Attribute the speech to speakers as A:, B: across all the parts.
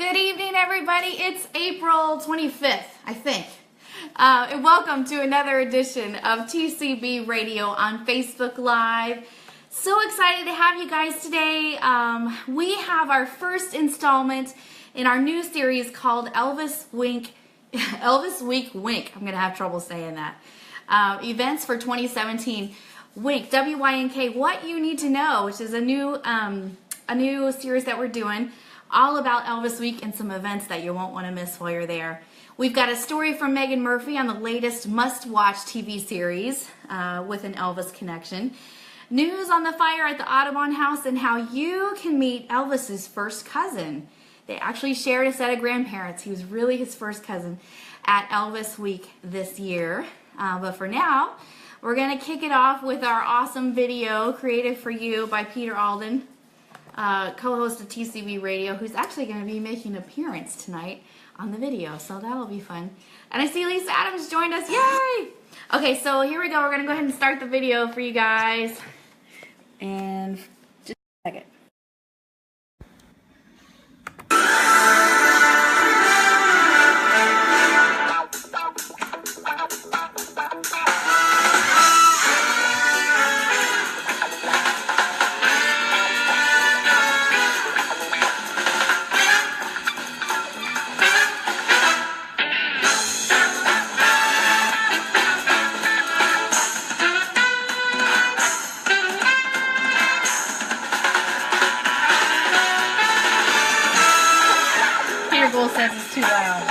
A: Good evening, everybody. It's April 25th, I think. And welcome to another edition of TCB Radio on Facebook Live. So excited to have you guys today. We have our first installment in our new series called Elvis Week WYNK. I'm going to have trouble saying that. Events for 2017. WYNK, W-Y-N-K, What You Need to Know, which is a new series that we're doing, all about Elvis Week and some events that you won't want to miss while you're there. We've got a story from Megan Murphy on the latest must-watch TV series with an Elvis connection. News on the fire at the Audubon house and how you can meet Elvis's first cousin. They actually shared a set of grandparents. He was really his first cousin at Elvis Week this year. But for now, we're going to kick it off with our awesome video created for you by Peter Alden, co-host of TCB Radio, who's actually going to be making an appearance tonight on the video, so that'll be fun. And I see Lisa Adams joined us. Yay! Okay, so here we go. We're going to go ahead and start the video for you guys. And just a second. Says it's too loud.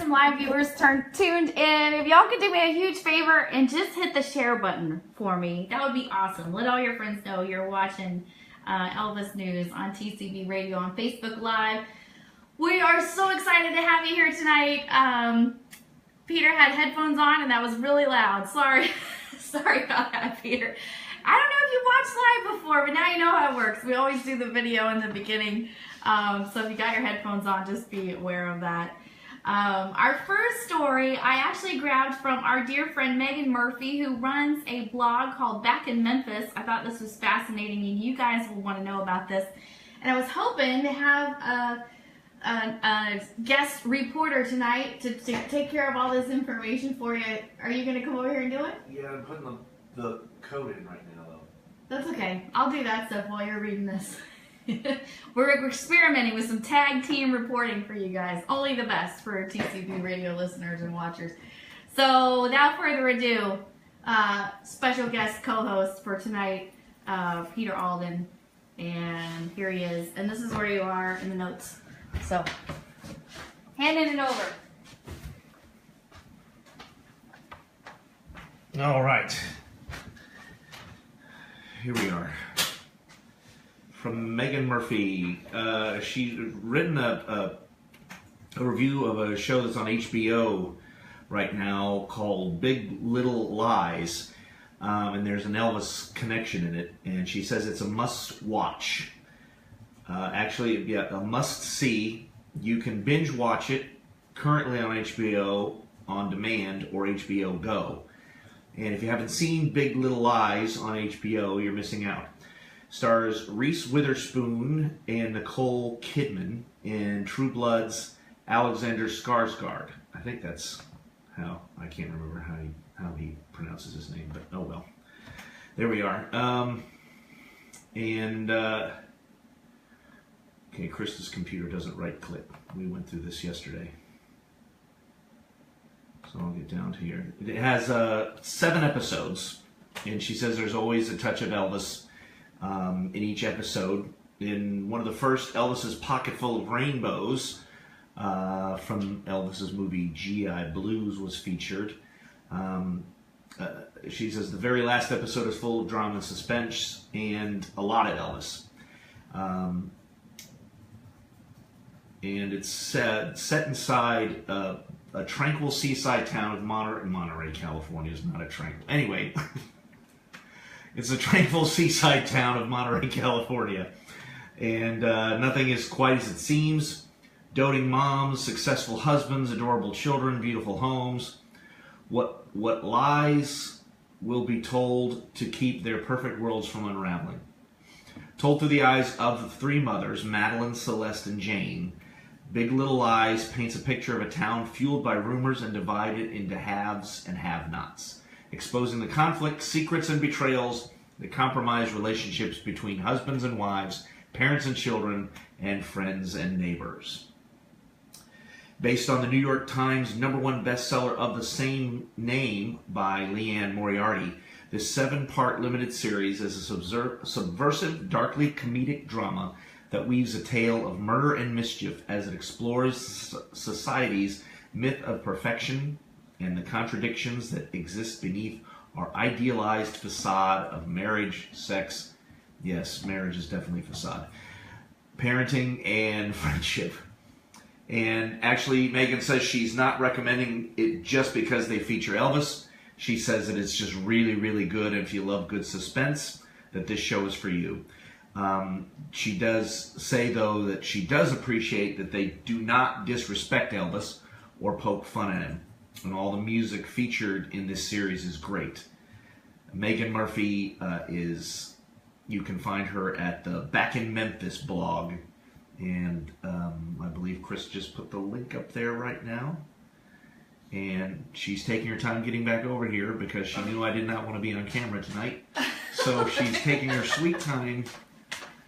A: Live viewers tuned in. If y'all could do me a huge favor and just hit the share button for me, that would be awesome. Let all your friends know you're watching Elvis News on TCB Radio on Facebook Live. We are so excited to have you here tonight. Peter had headphones on and that was really loud. Sorry about that, Peter. I don't know if you watched live before, but now you know how it works. We always do the video in the beginning. So if you got your headphones on, just be aware of that. Our first story I actually grabbed from our dear friend Megan Murphy, who runs a blog called Back in Memphis. I thought this was fascinating and you guys will want to know about this. And I was hoping to have a guest reporter tonight to take care of all this information for you. Are you going to come over here and do it?
B: Yeah, I'm putting the code in right now, though.
A: That's okay. I'll do that stuff while you're reading this. We're experimenting with some tag team reporting for you guys. Only the best for TCB Radio listeners and watchers. So without further ado, special guest co-host for tonight, Peter Alden. And here he is. And this is where you are in the notes. So, handing it over.
B: All right. Here we are. From Megan Murphy. She's written a review of a show that's on HBO right now called Big Little Lies. And there's an Elvis connection in it. And she says it's a must-watch. Actually, yeah, a must-see. You can binge watch it currently on HBO On Demand or HBO Go. And if you haven't seen Big Little Lies on HBO, you're missing out. Stars Reese Witherspoon and Nicole Kidman in True Blood's Alexander Skarsgård. I think that's how, I can't remember how he pronounces his name, but oh well. There we are. Okay, Krista's computer doesn't right-click. We went through this yesterday. So I'll get down to here. It has 7 episodes, and she says there's always a touch of Elvis in each episode. In one of the first, Elvis's Pocket Full of Rainbows, from Elvis's movie G.I. Blues, was featured. She says the very last episode is full of drama and suspense and a lot of Elvis. And it's set inside a tranquil seaside town of Monterey, California is not a tranquil. Anyway, it's a tranquil seaside town of Monterey, California. And nothing is quite as it seems. Doting moms, successful husbands, adorable children, beautiful homes. What lies will be told to keep their perfect worlds from unraveling. Told through the eyes of the three mothers, Madeline, Celeste, and Jane, Big Little Lies paints a picture of a town fueled by rumors and divided into haves and have-nots, exposing the conflict, secrets, and betrayals that compromise relationships between husbands and wives, parents and children, and friends and neighbors. Based on the New York Times #1 bestseller of the same name by Leanne Moriarty, this 7-part limited series is a subversive, darkly comedic drama that weaves a tale of murder and mischief as it explores society's myth of perfection and the contradictions that exist beneath our idealized facade of marriage, sex. Yes, marriage is definitely a facade. Parenting and friendship. And actually, Megan says she's not recommending it just because they feature Elvis. She says that it's just really, really good, and if you love good suspense, that this show is for you. She does say, though, that she does appreciate that they do not disrespect Elvis or poke fun at him. And all the music featured in this series is great. Megan Murphy you can find her at the Back in Memphis blog. And I believe Chris just put the link up there right now. And she's taking her time getting back over here because she knew I did not want to be on camera tonight. So she's taking her sweet time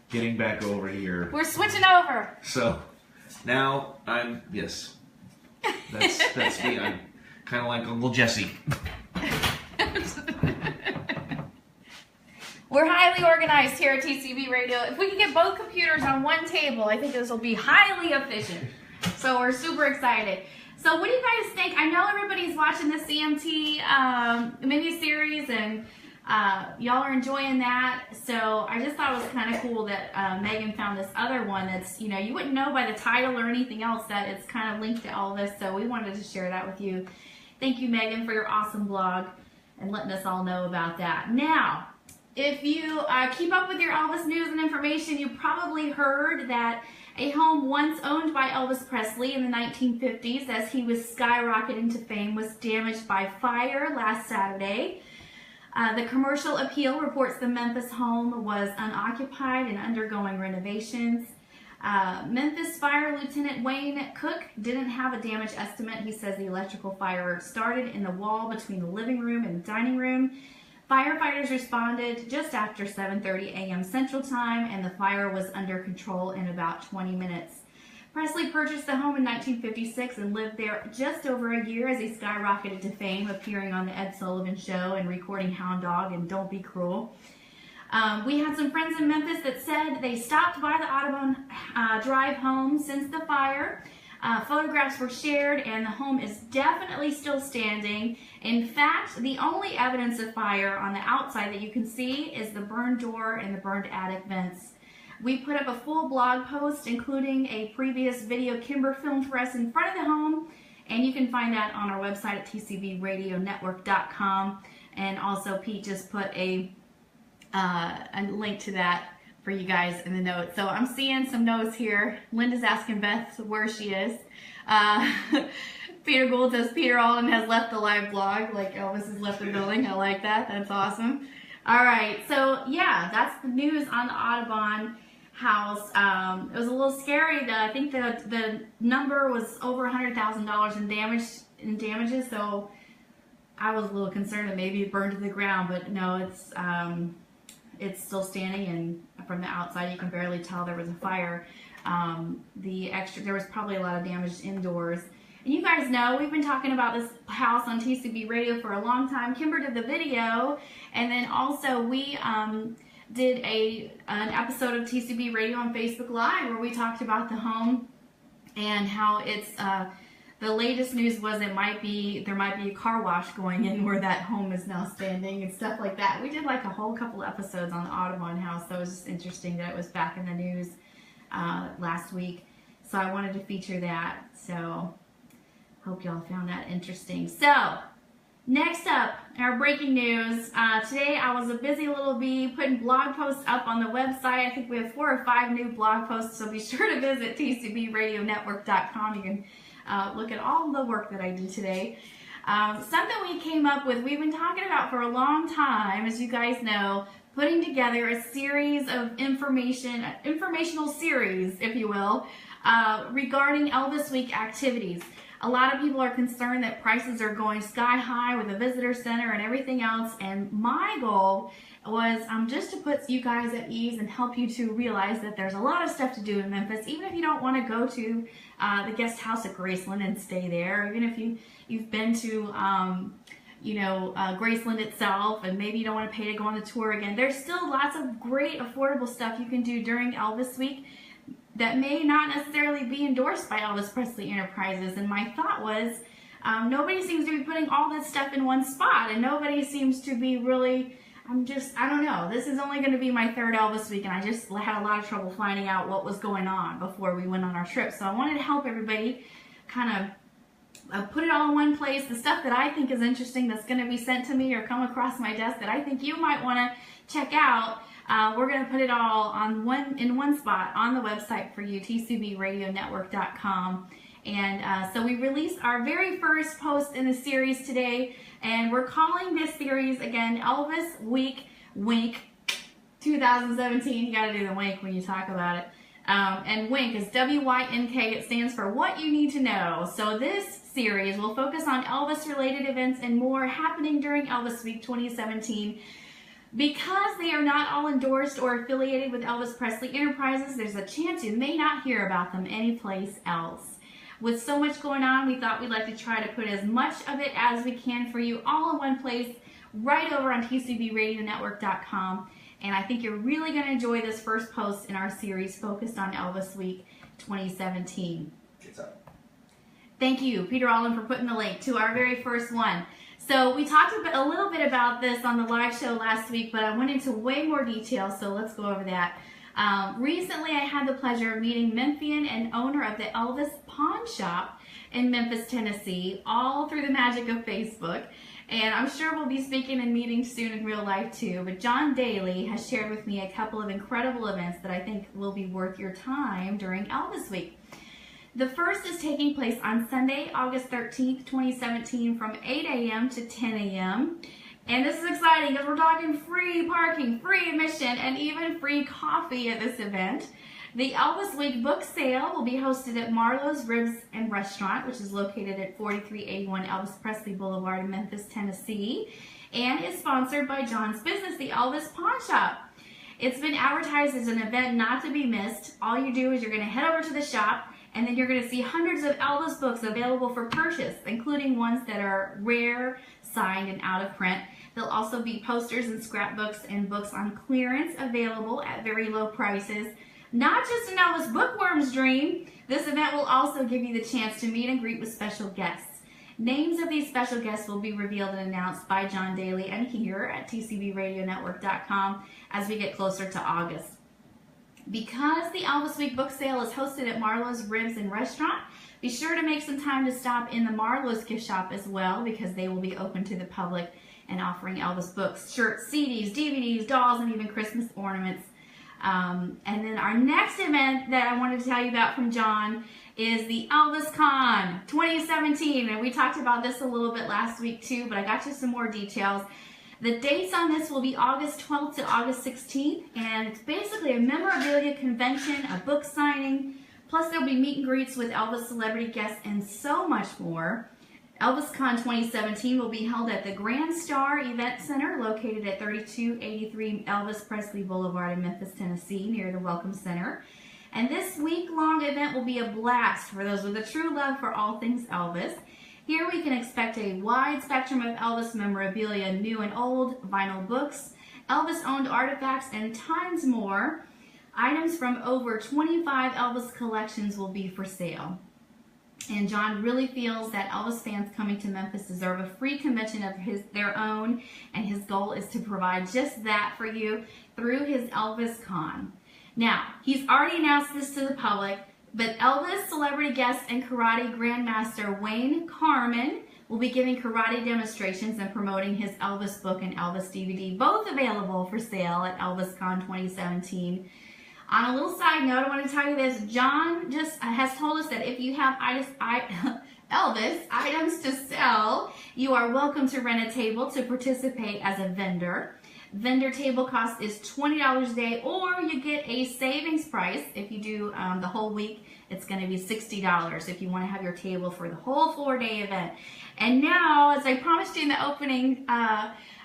B: getting back over here.
A: We're switching over.
B: So now yes. That's me. I'm kind of like Uncle Jesse.
A: We're highly organized here at TCB Radio. If we can get both computers on one table, I think this will be highly efficient. So we're super excited. So what do you guys think? I know everybody's watching the CMT miniseries, and y'all are enjoying that. So I just thought it was kind of cool that Megan found this other one that's, you wouldn't know by the title or anything else that it's kind of linked to all this. So we wanted to share that with you. Thank you, Megan, for your awesome blog and letting us all know about that. Now, if you keep up with your Elvis news and information, you probably heard that a home once owned by Elvis Presley in the 1950s as he was skyrocketing to fame was damaged by fire last Saturday. The Commercial Appeal reports the Memphis home was unoccupied and undergoing renovations. Memphis Fire Lieutenant Wayne Cook didn't have a damage estimate. He says the electrical fire started in the wall between the living room and the dining room. Firefighters responded just after 7:30 a.m. Central Time, and the fire was under control in about 20 minutes. Presley purchased the home in 1956 and lived there just over a year as he skyrocketed to fame, appearing on The Ed Sullivan Show and recording Hound Dog and Don't Be Cruel. We had some friends in Memphis that said they stopped by the Audubon drive home since the fire. Photographs were shared, and the home is definitely still standing. In fact, the only evidence of fire on the outside that you can see is the burned door and the burned attic vents. We put up a full blog post, including a previous video Kimber filmed for us in front of the home, and you can find that on our website at tcbradionetwork.com. And also, Pete just put a link to that for you guys in the notes. So I'm seeing some notes here. Linda's asking Beth where she is. Peter Gould says Peter Alden has left the live blog, like Elvis has left the building. I like that. That's awesome. All right, so yeah, that's the news on the Audubon house. It was a little scary. I think the number was over $100,000 in damages. So I was a little concerned that maybe it burned to the ground, but no, it's still standing, and from the outside you can barely tell there was a fire. There was probably a lot of damage indoors. And you guys know we've been talking about this house on TCB Radio for a long time. Kimber did the video, and then also we did an episode of TCB Radio on Facebook Live where we talked about the home and how it's the latest news was there might be a car wash going in where that home is now standing and stuff like that. We did like a whole couple episodes on the Audubon house, so it was just interesting that it was back in the news last week. So I wanted to feature that. So hope y'all found that interesting. So next up, our breaking news. Today I was a busy little bee putting blog posts up on the website. I think we have 4 or 5 new blog posts, so be sure to visit tcbradionetwork.com. You can look at all the work that I did today. Something we came up with, we've been talking about for a long time, as you guys know, putting together a series of informational series, if you will, regarding Elvis Week activities. A lot of people are concerned that prices are going sky high with the visitor center and everything else, and my goal was just to put you guys at ease and help you to realize that there's a lot of stuff to do in Memphis, even if you don't want to go to the guest house at Graceland and stay there, even if you've been to Graceland itself and maybe you don't want to pay to go on the tour again. There's still lots of great affordable stuff you can do during Elvis Week that may not necessarily be endorsed by Elvis Presley Enterprises. And my thought was, nobody seems to be putting all this stuff in one spot, and nobody seems to be really, I don't know. This is only going to be my 3rd Elvis Week, and I just had a lot of trouble finding out what was going on before we went on our trip. So I wanted to help everybody kind of put it all in one place. The stuff that I think is interesting that's going to be sent to me or come across my desk that I think you might want to check out. We're going to put it all in one spot on the website for you, tcbradionetwork.com. And so we released our very first post in the series today, and we're calling this series, again, Elvis Week WYNK 2017. You got to do the wink when you talk about it. And WYNK is W-Y-N-K. It stands for What You Need to Know. So this series will focus on Elvis-related events and more happening during Elvis Week 2017. Because they are not all endorsed or affiliated with Elvis Presley Enterprises, there's a chance you may not hear about them anyplace else. With so much going on, we thought we'd like to try to put as much of it as we can for you all in one place, right over on tcbradionetwork.com. And I think you're really going to enjoy this first post in our series focused on Elvis Week 2017.
B: It's up.
A: Thank you, Peter Allen, for putting the link to our very first one. So we talked a little bit about this on the live show last week, but I went into way more detail, so let's go over that. Recently, I had the pleasure of meeting Memphian and owner of the Elvis Pawn Shop in Memphis, Tennessee, all through the magic of Facebook. And I'm sure we'll be speaking and meeting soon in real life too. But John Daly has shared with me a couple of incredible events that I think will be worth your time during Elvis Week. The first is taking place on Sunday, August 13th, 2017 from 8 a.m. to 10 a.m. And this is exciting because we're talking free parking, free admission, and even free coffee at this event. The Elvis Week book sale will be hosted at Marlowe's Ribs and Restaurant, which is located at 4381 Elvis Presley Boulevard in Memphis, Tennessee, and is sponsored by John's business, the Elvis Pawn Shop. It's been advertised as an event not to be missed. All you do is you're going to head over to the shop, and then you're going to see hundreds of Elvis books available for purchase, including ones that are rare, signed, and out of print. There'll also be posters and scrapbooks and books on clearance available at very low prices. Not just an Elvis bookworm's dream, this event will also give you the chance to meet and greet with special guests. Names of these special guests will be revealed and announced by John Daly and here at tcbradionetwork.com as we get closer to August. Because the Elvis Week book sale is hosted at Marlowe's Ribs and Restaurant, be sure to make some time to stop in the Marlowe's gift shop as well, because they will be open to the public and offering Elvis books, shirts, CDs, DVDs, dolls, and even Christmas ornaments. And then our next event that I wanted to tell you about from John is the Elvis Con 2017. And we talked about this a little bit last week too, but I got you some more details. The dates on this will be August 12th to August 16th, and it's basically a memorabilia convention, a book signing, plus there'll be meet and greets with Elvis celebrity guests and so much more. Elvis Con 2017 will be held at the Grand Star Event Center, located at 3283 Elvis Presley Boulevard in Memphis, Tennessee, near the Welcome Center. And this week-long event will be a blast for those with a true love for all things Elvis. Here we can expect a wide spectrum of Elvis memorabilia, new and old, vinyl books, Elvis-owned artifacts, and tons more. Items from over 25 Elvis collections will be for sale. And John really feels that Elvis fans coming to Memphis deserve a free convention of their own, and his goal is to provide just that for you through his Elvis Con. Now, he's already announced this to the public, but Elvis celebrity guest and karate grandmaster Wayne Carman will be giving karate demonstrations and promoting his Elvis book and Elvis DVD, both available for sale at Elvis Con 2017. On a little side note, I want to tell you this. John just has told us that if you have Elvis items to sell, you are welcome to rent a table to participate as a vendor. Vendor table cost is $20 a day, or you get a savings price. If you do the whole week, it's going to be $60 if you want to have your table for the whole 4-day event. And now, as I promised you in the opening,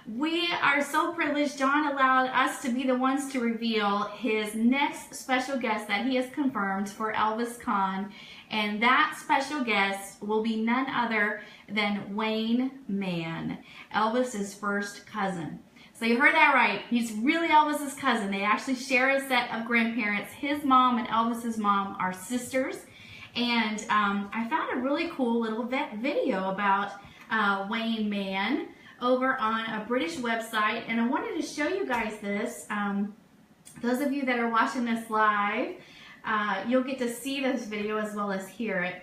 A: we are so privileged. John allowed us to be the ones to reveal his next special guest that he has confirmed for Elvis Con, and that special guest will be none other than Wayne Mann, Elvis's first cousin. So you heard that right. He's really Elvis's cousin. They actually share a set of grandparents. His mom and Elvis's mom are sisters, and I found a really cool little video about Wayne Mann over on a British website, and I wanted to show you guys this. Those of you that are watching this live, you'll get to see this video as well as hear it.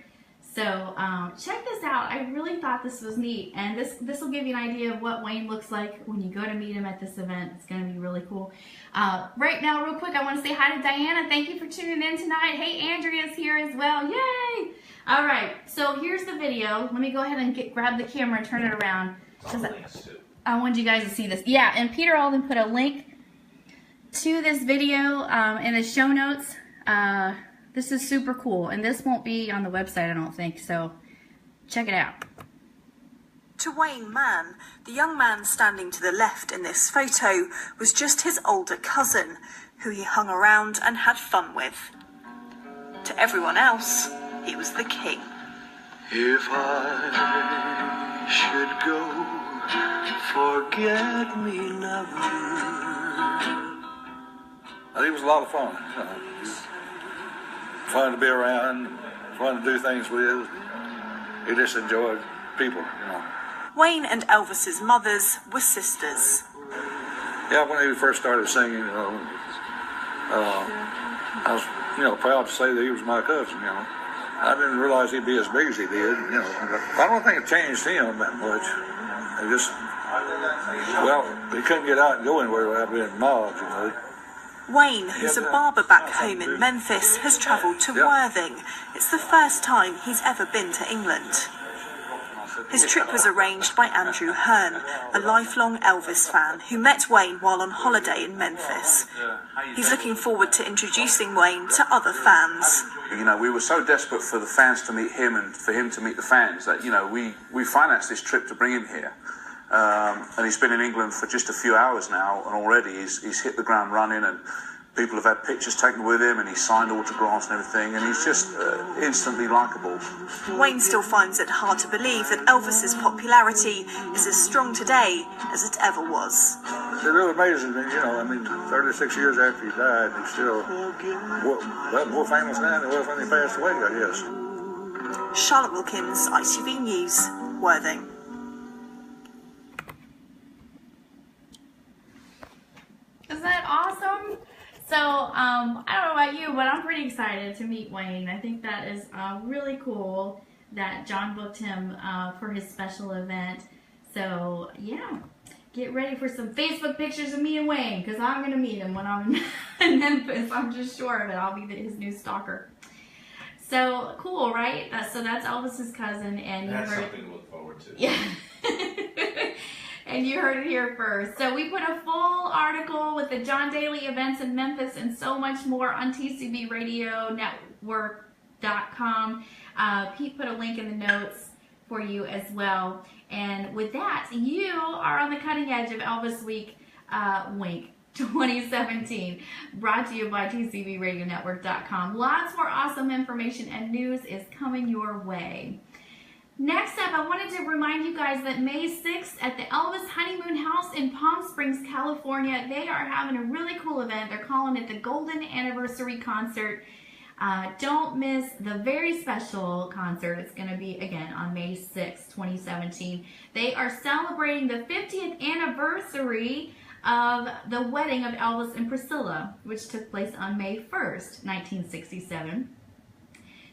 A: So check this out. I really thought this was neat, and this will give you an idea of what Wayne looks like when you go to meet him at this event. It's going to be really cool. Right now, real quick, I want to say hi to Diana. Thank you for tuning in tonight. Hey, Andrea's here as well. Yay! All right, so here's the video. Let me go ahead and grab the camera and turn it around. I wanted you guys to see this. Yeah, and Peter Alden put a link to this video in the show notes. This is super cool, and this won't be on the website, I don't think, so check it out.
C: To Wayne Mann, the young man standing to the left in this photo was just his older cousin, who he hung around and had fun with. To everyone else, he was the king.
D: If I should go, forget me never. I think it was a lot of fun. Fun to be around, fun to do things with. He just enjoyed people, you know.
C: Wayne and Elvis's mothers were sisters.
D: Yeah, when he first started singing, I was, proud to say that he was my cousin, I didn't realize he'd be as big as he did, I don't think it changed him that much. It just, he couldn't get out and go anywhere without being mobbed,
C: Wayne, who's a barber back home in Memphis, has travelled to Worthing. It's the first time he's ever been to England. His trip was arranged by Andrew Hearn, a lifelong Elvis fan who met Wayne while on holiday in Memphis. He's looking forward to introducing Wayne to other fans.
E: We were so desperate for the fans to meet him and for him to meet the fans that, we financed this trip to bring him here. And he's been in England for just a few hours now, and already he's hit the ground running, and people have had pictures taken with him, and he's signed autographs and everything, and he's just instantly likeable.
C: Wayne still finds it hard to believe that Elvis's popularity is as strong today as it ever was.
D: It's really amazing, 36 years after he died, he's still more famous now than he was when he passed away, I guess.
C: Charlotte Wilkins, ITV News, Worthing.
A: Isn't that awesome? So, I don't know about you, but I'm pretty excited to meet Wayne. I think that is really cool that John booked him for his special event. So, yeah, get ready for some Facebook pictures of me and Wayne, because I'm going to meet him when I'm in Memphis. I'm just sure of it. I'll be his new stalker. So, cool, right? So that's Elvis's cousin. And
B: that's something to look forward to.
A: Yeah. And you heard it here first. So we put a full article with the John Daly events in Memphis and so much more on TCB Radio Network.com. Pete put a link in the notes for you as well. And with that, you are on the cutting edge of Elvis Week WYNK 2017, brought to you by TCBRadioNetwork.com. Lots more awesome information and news is coming your way. Next up, I wanted to remind you guys that May 6th at the Elvis Honeymoon House in Palm Springs, California, they are having a really cool event. They're calling it the Golden Anniversary Concert. Don't miss the very special concert. It's going to be, again, on May 6th, 2017. They are celebrating the 50th anniversary of the wedding of Elvis and Priscilla, which took place on May 1st, 1967.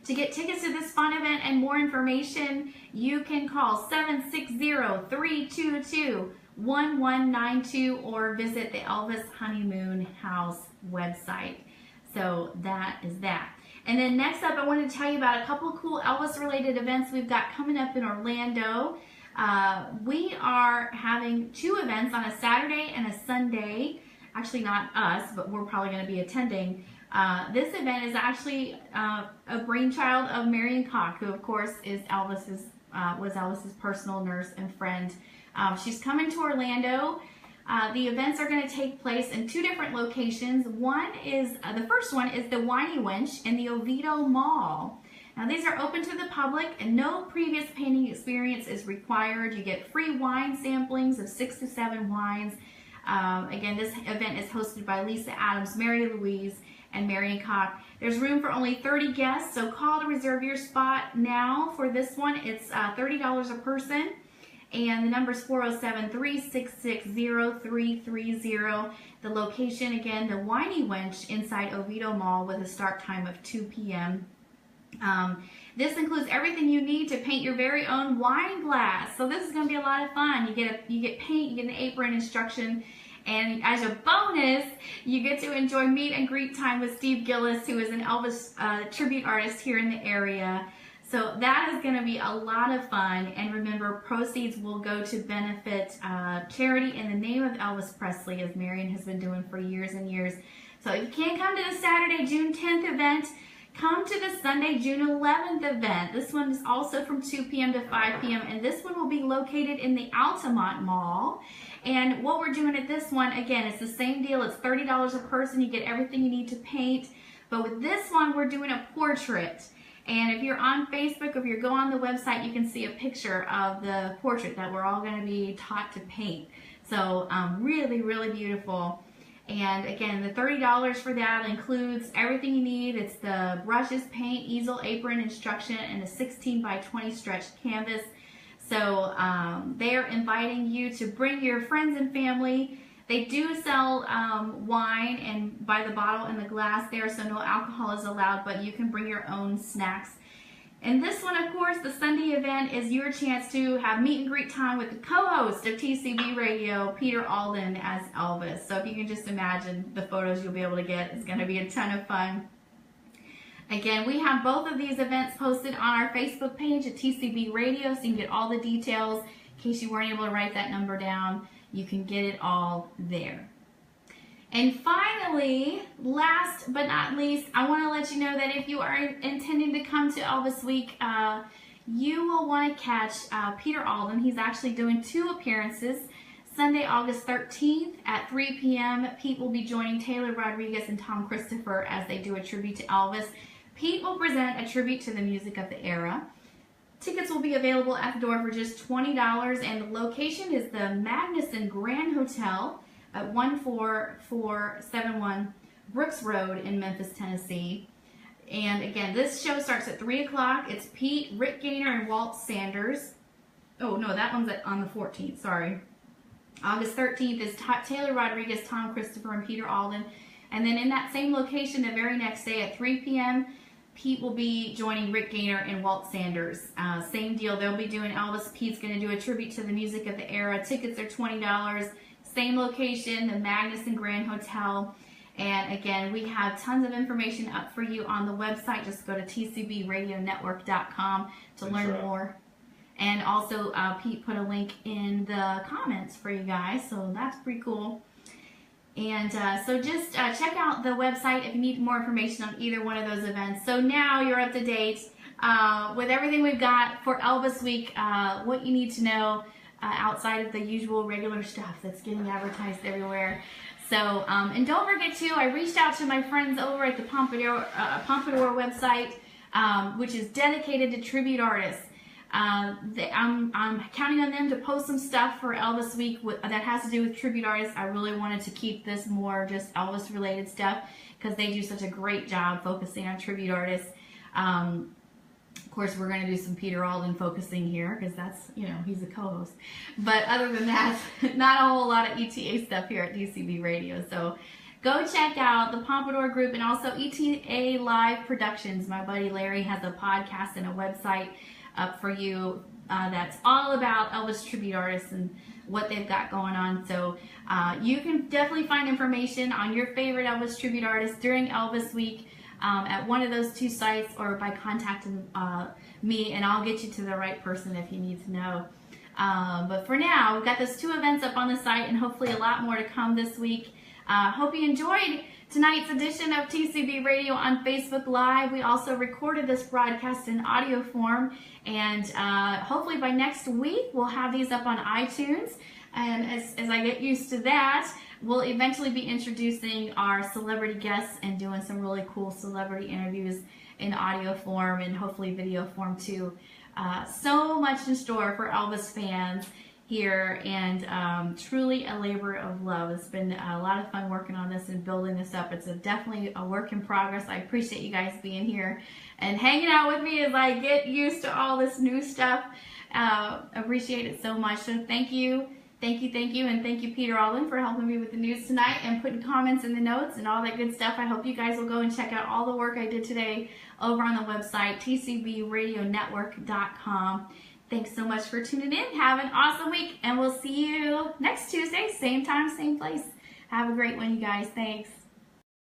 A: To get tickets to this fun event and more information, you can call 760-322-1192 or visit the Elvis Honeymoon House website. So that is that. And then next up, I wanted to tell you about a couple cool Elvis-related events we've got coming up in Orlando. We are having 2 events on a Saturday and a Sunday. Actually, not us, but we're probably going to be attending. This event is actually a brainchild of Marion Koch, who of course is was Elvis's personal nurse and friend. She's coming to Orlando. The events are going to take place in 2 different locations. The first one is the WYNK Events in the Oviedo Mall. Now these are open to the public and no previous painting experience is required. You get free wine samplings of 6 to 7 wines. Again, this event is hosted by Lisa Adams, Mary Louise, and Marion Koch. There's room for only 30 guests, so call to reserve your spot now. For this one, it's $30 a person, and the number is 407-366-0330. The location, again, the WYNK Events inside Oviedo Mall with a start time of 2 p.m. This includes everything you need to paint your very own wine glass. So this is going to be a lot of fun. You get paint, you get an apron, instruction, and as a bonus, you get to enjoy meet and greet time with Steve Gillis, who is an Elvis tribute artist here in the area. So that is going to be a lot of fun. And remember, proceeds will go to benefit charity in the name of Elvis Presley, as Marion has been doing for years and years. So if you can't come to the Saturday, June 10th event, come to the Sunday, June 11th event. This one is also from 2 p.m. to 5 p.m. and this one will be located in the Altamont Mall. And what we're doing at this one, again, it's the same deal. It's $30 a person. You get everything you need to paint. But with this one, we're doing a portrait. And if you're on Facebook, or if you go on the website, you can see a picture of the portrait that we're all going to be taught to paint. So really, really beautiful. And again, the $30 for that includes everything you need. It's the brushes, paint, easel, apron, instruction, and a 16 by 20 stretched canvas. So they're inviting you to bring your friends and family. They do sell wine and by the bottle and the glass there, so no alcohol is allowed, but you can bring your own snacks. And this one, of course, the Sunday event is your chance to have meet and greet time with the co-host of TCB Radio, Peter Alden, as Elvis. So if you can just imagine the photos you'll be able to get, it's going to be a ton of fun. Again, we have both of these events posted on our Facebook page at TCB Radio, so you can get all the details. In case you weren't able to write that number down, you can get it all there. And finally, last but not least, I want to let you know that if you are intending to come to Elvis Week, you will want to catch Peter Alden. He's actually doing 2 appearances. Sunday, August 13th at 3 p.m., Pete will be joining Taylor Rodriguez and Tom Christopher as they do a tribute to Elvis. Pete will present a tribute to the music of the era. Tickets will be available at the door for just $20, and the location is the Magnuson Grand Hotel at 14471 Brooks Road in Memphis, Tennessee. And again, this show starts at 3 o'clock. It's Pete, Rick Gaynor, and Walt Sanders. Oh, no, that one's on the 14th, sorry. August 13th is Taylor Rodriguez, Tom Christopher, and Peter Alden. And then in that same location, the very next day at 3 p.m., Pete will be joining Rick Gaynor and Walt Sanders. Same deal. They'll be doing Elvis. Pete's going to do a tribute to the music of the era. Tickets are $20. Same location, the Magnuson Grand Hotel. And again, we have tons of information up for you on the website. Just go to tcbradionetwork.com to learn more. And also, Pete put a link in the comments for you guys, so that's pretty cool. And so just check out the website if you need more information on either one of those events. So now you're up to date with everything we've got for Elvis Week, what you need to know outside of the usual regular stuff that's getting advertised everywhere. So, and don't forget too, I reached out to my friends over at the Pompadour website, which is dedicated to tribute artists. I'm counting on them to post some stuff for Elvis Week that has to do with tribute artists. I really wanted to keep this more just Elvis related stuff because they do such a great job focusing on tribute artists. Of course, we're going to do some Peter Alden focusing here because that's, he's a co-host. But other than that, not a whole lot of ETA stuff here at TCB Radio. So go check out the Pompadour Group and also ETA Live Productions. My buddy Larry has a podcast and a website up for you that's all about Elvis tribute artists and what they've got going on. So you can definitely find information on your favorite Elvis tribute artists during Elvis Week at one of those two sites or by contacting me, and I'll get you to the right person if you need to know. But for now, we've got those two events up on the site and hopefully a lot more to come this week. Hope you enjoyed tonight's edition of TCB Radio on Facebook Live. We also recorded this broadcast in audio form, and hopefully by next week we'll have these up on iTunes. And as I get used to that, we'll eventually be introducing our celebrity guests and doing some really cool celebrity interviews in audio form and hopefully video form too. So much in store for Elvis fans here, and truly a labor of love. It's been a lot of fun working on this and building this up. It's definitely a work in progress. I appreciate you guys being here and hanging out with me as I get used to all this new stuff. Appreciate it so much. So thank you, and thank you Peter Alden for helping me with the news tonight and putting comments in the notes and all that good stuff. I hope you guys will go and check out all the work I did today over on the website tcbradionetwork.com. Thanks so much for tuning in. Have an awesome week, and we'll see you next Tuesday, same time, same place. Have a great one, you guys. Thanks.